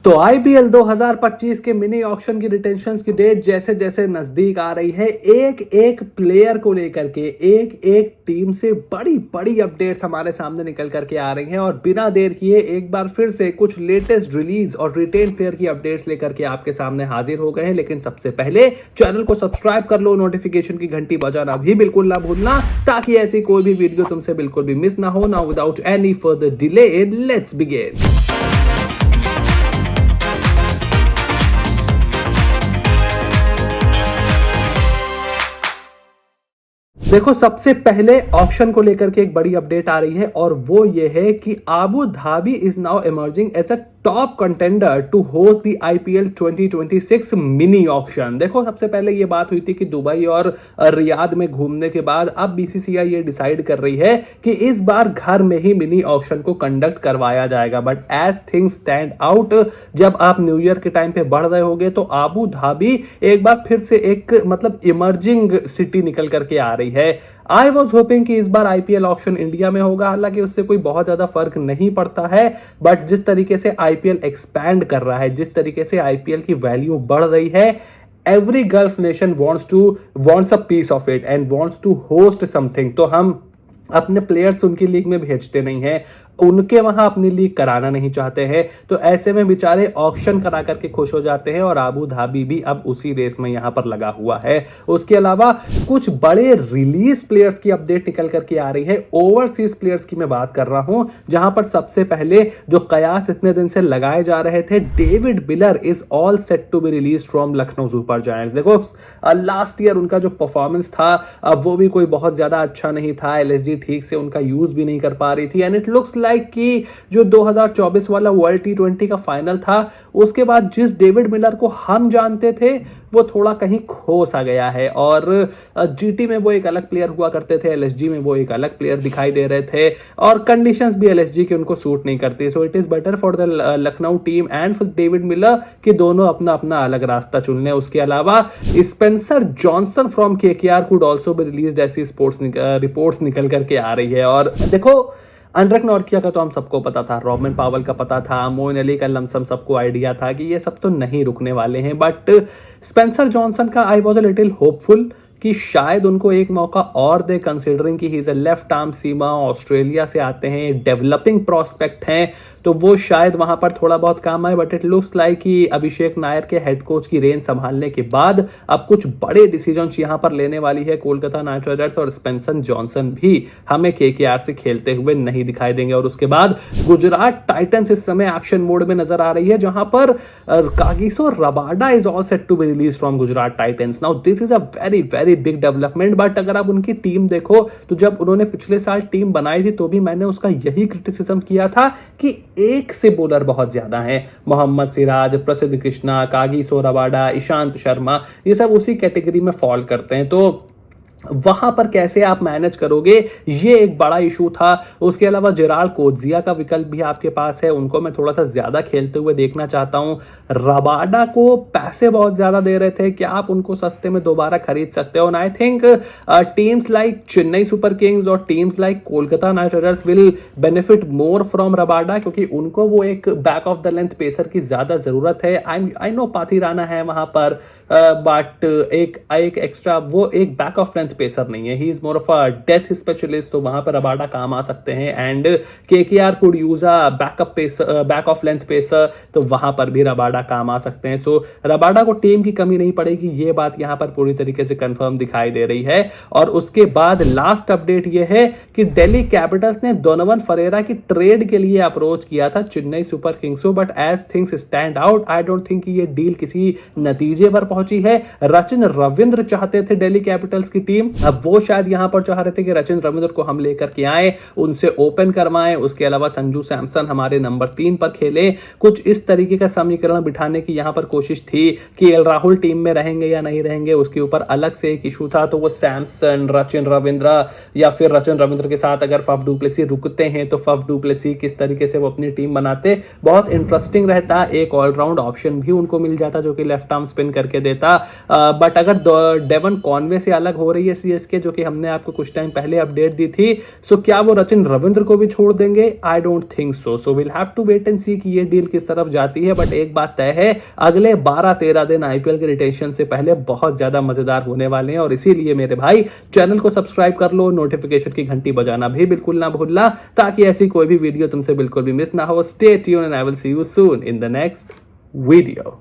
तो आईपीएल 2025 के mini auction की रिटेंशंस की डेट जैसे जैसे नजदीक आ रही है, एक एक प्लेयर को लेकर के एक एक टीम से बड़ी बड़ी अपडेट्स हमारे सामने निकल करके आ रही हैं। और बिना देर किए एक बार फिर से कुछ लेटेस्ट रिलीज और रिटेन प्लेयर की अपडेट्स लेकर के आपके सामने हाजिर हो गए हैं। लेकिन सबसे पहले चैनल को सब्सक्राइब कर लो, नोटिफिकेशन की घंटी बजाना भी बिल्कुल ना भूलना, ताकि ऐसी कोई भी वीडियो तुमसे बिल्कुल भी मिस ना हो। Now without any further delay, let's begin. देखो, सबसे पहले ऑक्शन को लेकर के एक बड़ी अपडेट आ रही है और वो ये है कि Abu Dhabi is now emerging as a top contender to host the IPL 2026 mini auction. देखो, सबसे पहले ये बात हुई थी कि दुबई और रियाद में घूमने के बाद अब बीसीसीआई ये डिसाइड कर रही है कि इस बार घर में ही मिनी ऑक्शन को कंडक्ट करवाया जाएगा। But as things stand out, जब आप न्यू ईयर के टाइम पे बढ़ रहे होगे तो आबू धाबी एक बार फिर से एक इमर्जिंग सिटी निकल करके आ रही है। आई वॉज होपिंग कि इस बार आईपीएल ऑक्शन इंडिया में होगा, हालांकि उससे कोई बहुत ज्यादा फर्क नहीं पड़ता है। बट जिस तरीके से आईपीएल एक्सपैंड कर रहा है, जिस तरीके से आईपीएल की वैल्यू बढ़ रही है, every gulf nation wants a piece of it and wants to host something। तो हम अपने प्लेयर्स उनकी लीग में भेजते नहीं हैं, उनके वहां अपनी लीग कराना नहीं चाहते हैं। तो ऐसे में बेचारे ऑक्शन करा करके खुश हो जाते हैं और आबू धाबी भी अब उसी रेस में यहां पर लगा हुआ है। उसके अलावा कुछ बड़े रिलीज प्लेयर्स की अपडेट निकल करके आ रही है। ओवरसीज प्लेयर्स की मैं बात कर रहा हूं, जहां पर सबसे पहले जो कयास इतने दिन से लगाए जा रहे थे, David Miller is all set to be release from Lucknow Super Giants. देखो, लास्ट ईयर उनका जो परफॉर्मेंस था वो भी कोई बहुत ज्यादा अच्छा नहीं था। एलएसडी ठीक से उनका यूज भी नहीं कर पा रही थी एंड इट लुक्स लाइक कि जो 2024 वाला वर्ल्ड टी20 का फाइनल था, उसके बाद जिस डेविड मिलर को हम जानते थे वो थोड़ा कहीं खो सा गया है। और जीटी में वो एक अलग प्लेयर हुआ करते थे, एलएसजी में वो एक अलग प्लेयर दिखाई दे रहे थे और कंडीशंस भी एलएसजी की उनको सूट नहीं करती। So it is better for the Lucknow team and for David Miller कि दोनों अपना अपना अलग रास्ता चुन लें। उसके अलावा Spencer Johnson from KKR could also be released, ऐसी स्पोर्ट्स रिपोर्ट्स निकल करके आ रही है। और देखो, अंड्रक नॉर्किया का तो हम सबको पता था, रॉबिन पावल का पता था, मोइन अली का लमसम सबको आइडिया था कि ये सब तो नहीं रुकने वाले हैं। बट स्पेंसर जॉनसन का I was a little hopeful कि शायद उनको एक मौका और दे, कंसिडरिंग कि he is a left arm Seema, Australia से आते हैं, डेवलपिंग प्रोस्पेक्ट हैं, तो वो शायद वहां पर थोड़ा बहुत काम आए। बट इट लुक्स लाइक कि अभिषेक नायर के हेड कोच की रेंज संभालने के बाद अब कुछ बड़े डिसीजंस यहां पर लेने वाली है कोलकाता नाइट राइडर्स और स्पेंसर जॉनसन भी हमें केकेआर से खेलते हुए नहीं दिखाई देंगे। और उसके बाद गुजरात टाइटंस इस समय एक्शन मोड में नजर आ रही है, जहां पर Kagiso Rabada is all set to be release from Gujarat Titans. Now this is a very very big development. But अगर आप उनकी टीम देखो तो जब उन्होंने पिछले साल टीम बनाई थी तो भी मैंने उसका यही क्रिटिसिज्म किया था कि एक से बॉलर बहुत ज्यादा हैं। मोहम्मद सिराज, प्रसिद्ध कृष्णा, कागिसो रबाडा, ईशांत शर्मा, ये सब उसी कैटेगरी में फॉल करते हैं। तो वहां पर कैसे आप मैनेज करोगे, ये एक बड़ा इशू था। उसके अलावा जेराल्ड कोज्जिया का विकल्प भी आपके पास है, उनको मैं थोड़ा सा ज्यादा खेलते हुए देखना चाहता हूं। रबाडा को पैसे बहुत ज्यादा दे रहे थे, क्या आप उनको सस्ते में दोबारा खरीद सकते हो? And I think teams like Chennai super kings और teams like Kolkata knight riders will benefit more from Rabada, क्योंकि उनको वो एक back of the length pacer की ज्यादा जरूरत है। आई नो पाथी राणा है वहां पर, बट एक एक्स्ट्रा, वो एक बैक ऑफ लेंथ पेसर नहीं है, he is more of a death specialist. तो वहां पर रबाडा काम आ सकते हैं and KKR could use a back of length pacer, तो वहां पर भी रबाडा काम आ सकते हैं। सो रबाडा को टीम की कमी नहीं पड़ेगी, ये बात यहां पर पूरी तरीके से कंफर्म दिखाई दे रही है। और उसके बाद लास्ट अपडेट ये है कि दिल्ली कैपिटल्स ने डोनोवन फरेरा की ट्रेड के लिए अप्रोच किया था चेन्नई सुपर किंग्स को। But as things stand out, I don't think ये डील किसी नतीजे पर पहुंची है। रचिन रविंद्र चाहते थे दिल्ली कैपिटल्स की टीम, अब वो शायद यहां पर चाह रहे थे कि रचिन रविंद्र को हम लेकर के आए, उनसे ओपन करवाएं। उसके अलावा संजू सैमसन हमारे नंबर 3 पर खेले। कुछ इस तरीके का समीकरण बिठाने की यहां पर कोशिश थी कि एल राहुल टीम में रहेंगे या नहीं रहेंगे, उसके ऊपर अलग से एक इशू था। तो वो सैमसन, रचिन रविंद्र, या फिर रचिन रविंद्र के साथ अगर फफ डुप्लेसी रुकते हैं तो फफ डुप्लेसी किस तरीके से वो अपनी टीम बनाते, बहुत इंटरेस्टिंग रहता। एक ऑलराउंड ऑप्शन भी उनको मिल जाता जो कि लेफ्ट आर्म स्पिन करके देता। बट अगर डेवन कॉनवे से अलग हो रही है रही है सीएसके, जो कि हमने आपको कुछ टाइम पहले अपडेट दी थी। सो क्या वो सचिन रविंद्र को भी छोड़ देंगे? I don't think so. So will have to wait and see कि ये डील किस तरफ जाती है। बट एक बात तय है, अगले 12-13 दिन आईपीएल के रिटेंशन से पहले बहुत ज्यादा मजेदार होने वाले हैं। और इसीलिए मेरे भाई चैनल को सब्सक्राइब कर लो, नोटिफिकेशन की घंटी बजाना भी बिल्कुल ना भूलना, ताकि ऐसी कोई भी वीडियो तुमसे बिल्कुल भी मिस ना हो। Stay tuned and I will see you soon in the next video.